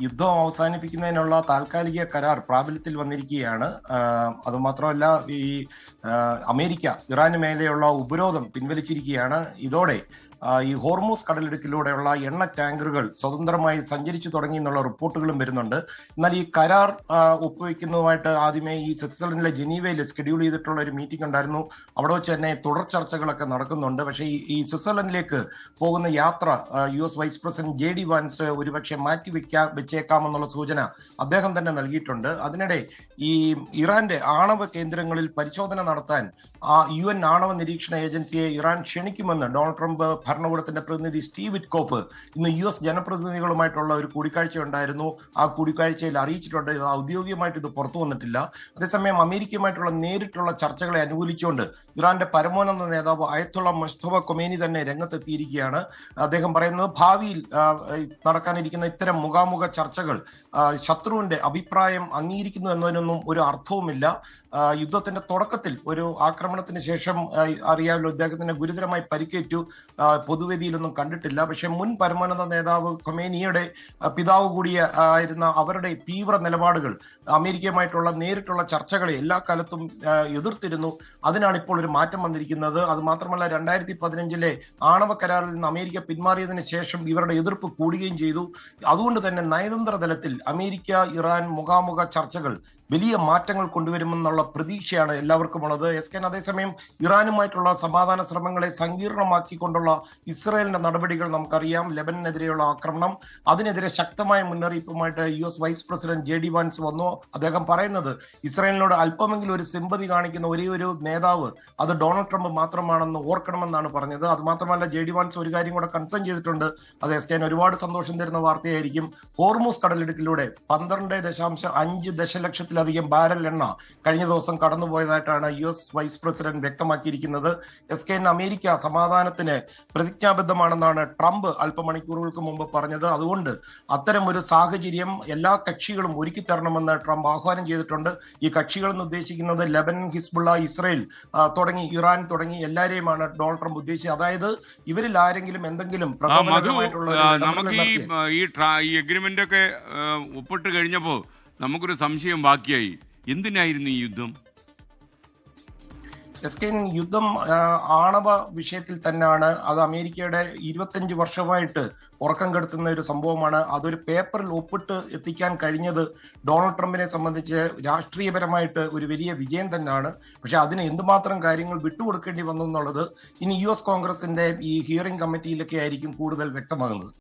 യുദ്ധം അവസാനിപ്പിക്കുന്നതിനുള്ള താൽക്കാലിക കരാർ പ്രാബല്യത്തിൽ വന്നിരിക്കുകയാണ്. അതുമാത്രമല്ല, ഈ അമേരിക്ക ഇറാന് മേലെയുള്ള ഉപരോധം പിൻവലിച്ചിരിക്കുകയാണ്. ഇതോടെ ഈ ഹോർമൂസ് കടലിടുക്കിലൂടെയുള്ള എണ്ണ ടാങ്കറുകൾ സ്വതന്ത്രമായി സഞ്ചരിച്ചു തുടങ്ങി എന്നുള്ള റിപ്പോർട്ടുകളും വരുന്നുണ്ട്. എന്നാൽ ഈ കരാർ ഒപ്പുവെക്കുന്നതുമായിട്ട് ആദ്യമേ ഈ സ്വിറ്റ്സർലൻഡിലെ ജനീവയിൽ ഷെഡ്യൂൾ ചെയ്തിട്ടുള്ള ഒരു മീറ്റിംഗ് ഉണ്ടായിരുന്നു. അവിടെ വെച്ച് തന്നെ തുടർ ചർച്ചകളൊക്കെ നടക്കുന്നുണ്ട്. പക്ഷേ ഈ സ്വിറ്റ്സർലൻഡിലേക്ക് പോകുന്ന യാത്ര US vice president JD Vance ഒരുപക്ഷെ വെച്ചേക്കാമെന്നുള്ള സൂചന അദ്ദേഹം തന്നെ നൽകിയിട്ടുണ്ട്. അതിനിടെ ഈ ഇറാന്റെ ആണവ കേന്ദ്രങ്ങളിൽ പരിശോധന നടത്താൻ UN ആണവ നിരീക്ഷണ ഏജൻസിയെ ഇറാൻ ക്ഷണിക്കുമെന്ന് ഡൊണാൾഡ് ട്രംപ് ഭരണകൂടത്തിന്റെ പ്രതിനിധി സ്റ്റീവ് വിറ്റ്കോഫ് ഇന്ന് US ജനപ്രതിനിധികളുമായിട്ടുള്ള ഒരു കൂടിക്കാഴ്ച ഉണ്ടായിരുന്നു. ആ കൂടിക്കാഴ്ചയിൽ അറിയിച്ചിട്ടുണ്ട്. ഔദ്യോഗികമായിട്ട് ഇത് പുറത്തു വന്നിട്ടില്ല. അതേസമയം അമേരിക്കയുമായിട്ടുള്ള നേരിട്ടുള്ള ചർച്ചകളെ അനുകൂലിച്ചുകൊണ്ട് ഇറാന്റെ പരമോന്നത നേതാവ് അയത്തുള്ള മുസ്തഫ ഖൊമേനി തന്നെ രംഗത്തെത്തിയിരിക്കുകയാണ്. അദ്ദേഹം പറയുന്നത് ഭാവിയിൽ നടക്കാനിരിക്കുന്ന ഇത്തരം മുഖാമുഖ ചർച്ചകൾ ശത്രുവിന്റെ അഭിപ്രായം അംഗീകരിക്കുന്നു എന്നതിനൊന്നും ഒരു അർത്ഥവുമില്ല. യുദ്ധത്തിന്റെ തുടക്കത്തിൽ ഒരു ആക്രമണത്തിന് ശേഷം അറിയാമല്ലോ, അദ്ദേഹത്തിന് ഗുരുതരമായി പരിക്കേറ്റു. പൊതുവേദിയിലൊന്നും കണ്ടിട്ടില്ല. പക്ഷെ മുൻ പരമോന്നത നേതാവ് ഖൊമേനിയുടെ പിതാവ് കൂടിയ ആയിരുന്ന അവരുടെ തീവ്ര നിലപാടുകൾ അമേരിക്കയുമായിട്ടുള്ള നേരിട്ടുള്ള ചർച്ചകളെ എല്ലാ കാലത്തും എതിർത്തിരുന്നു. അതിനാണ് ഇപ്പോൾ ഒരു മാറ്റം വന്നിരിക്കുന്നത്. അത് മാത്രമല്ല, 2015 ആണവ കരാറിൽ നിന്ന് അമേരിക്ക പിന്മാറിയതിനു ശേഷം ഇവരുടെ എതിർപ്പ് കൂടുകയും ചെയ്തു. അതുകൊണ്ട് തന്നെ നയതന്ത്ര തലത്തിൽ അമേരിക്ക ഇറാൻ മുഖാമുഖ ചർച്ചകൾ വലിയ മാറ്റങ്ങൾ കൊണ്ടുവരുമെന്നുള്ള പ്രതീക്ഷയാണ് എല്ലാവർക്കും ഉള്ളത്. അതേസമയം ഇറാനുമായിട്ടുള്ള സമാധാന ശ്രമങ്ങളെ സങ്കീർണമാക്കിക്കൊണ്ടുള്ള ഇസ്രായേലിന്റെ നടപടികൾ നമുക്കറിയാം. ലെബനനെതിരെയുള്ള ആക്രമണം, അതിനെതിരെ ശക്തമായ മുന്നറിയിപ്പുമായിട്ട് US vice president JD Vance വന്നു. അദ്ദേഹം പറയുന്നത് ഇസ്രായേലിനോട് അല്പമെങ്കിലും ഒരു സിമ്പതി കാണിക്കുന്ന ഒരേ ഒരു നേതാവ് അത് ഡൊണാൾഡ് ട്രംപ് മാത്രമാണെന്ന് ഓർക്കണമെന്നാണ് പറഞ്ഞത്. അത് മാത്രമല്ല, JD വാൻസ് ഒരു കാര്യം കൂടെ കൺഫേം ചെയ്തിട്ടുണ്ട്. അത് ഒരുപാട് സന്തോഷം തരുന്ന വാർത്തയായിരിക്കും. ഹോർമൂസ് കടലിടുക്കിലൂടെ 12.5 ദശലക്ഷത്തിലധികം ബാരൽ എണ്ണ കഴിഞ്ഞ ദിവസം കടന്നുപോയതായിട്ടാണ് US വൈസ് പ്രസിഡന്റ് വ്യക്തമാക്കിയിരിക്കുന്നത്. അമേരിക്ക സമാധാനത്തിന് പ്രതിജ്ഞാബദ്ധമാണെന്നാണ് ട്രംപ് അല്പമണിക്കൂറുകൾക്ക് മുമ്പ് പറഞ്ഞത്. അതുകൊണ്ട് അത്തരം ഒരു സാഹചര്യം എല്ലാ കക്ഷികളും ഒരുക്കി തരണമെന്ന് ട്രംപ് ആഹ്വാനം ചെയ്തിട്ടുണ്ട്. ഈ കക്ഷികൾ എന്ന് ഉദ്ദേശിക്കുന്നത് ലെബനൻ, ഹിസ്ബുള്ള, ഇസ്രയേൽ തുടങ്ങി ഇറാൻ തുടങ്ങി എല്ലാവരെയുമാണ് ഡൊണാൾഡ് ട്രംപ് ഉദ്ദേശിച്ചത്. അതായത് ഇവരിൽ ആരെങ്കിലും എന്തെങ്കിലും നമുക്ക് ഈ എഗ്രിമെന്റ് ഒക്കെ ഒപ്പിട്ട് കഴിഞ്ഞപ്പോൾ നമുക്കൊരു സംശയം ബാക്കിയായി. എന്തിനായിരുന്നു ഈ യുദ്ധം? യുദ്ധം ആണവ വിഷയത്തിൽ തന്നെയാണ്. അത് അമേരിക്കയുടെ 25 വർഷമായിട്ട് ഉറക്കം കെടുത്തുന്ന ഒരു സംഭവമാണ്. അതൊരു പേപ്പറിൽ ഒപ്പിട്ട് എത്തിക്കാൻ കഴിഞ്ഞത് ഡൊണാൾഡ് ട്രംപിനെ സംബന്ധിച്ച് രാഷ്ട്രീയപരമായിട്ട് ഒരു വലിയ വിജയം തന്നെയാണ്. പക്ഷെ അതിന് എന്തുമാത്രം കാര്യങ്ങൾ വിട്ടുകൊടുക്കേണ്ടി വന്നു എന്നുള്ളത് ഇനി US കോൺഗ്രസിന്റെ ഈ ഹിയറിംഗ് കമ്മിറ്റിയിലൊക്കെ ആയിരിക്കും കൂടുതൽ വ്യക്തമാകുന്നത്.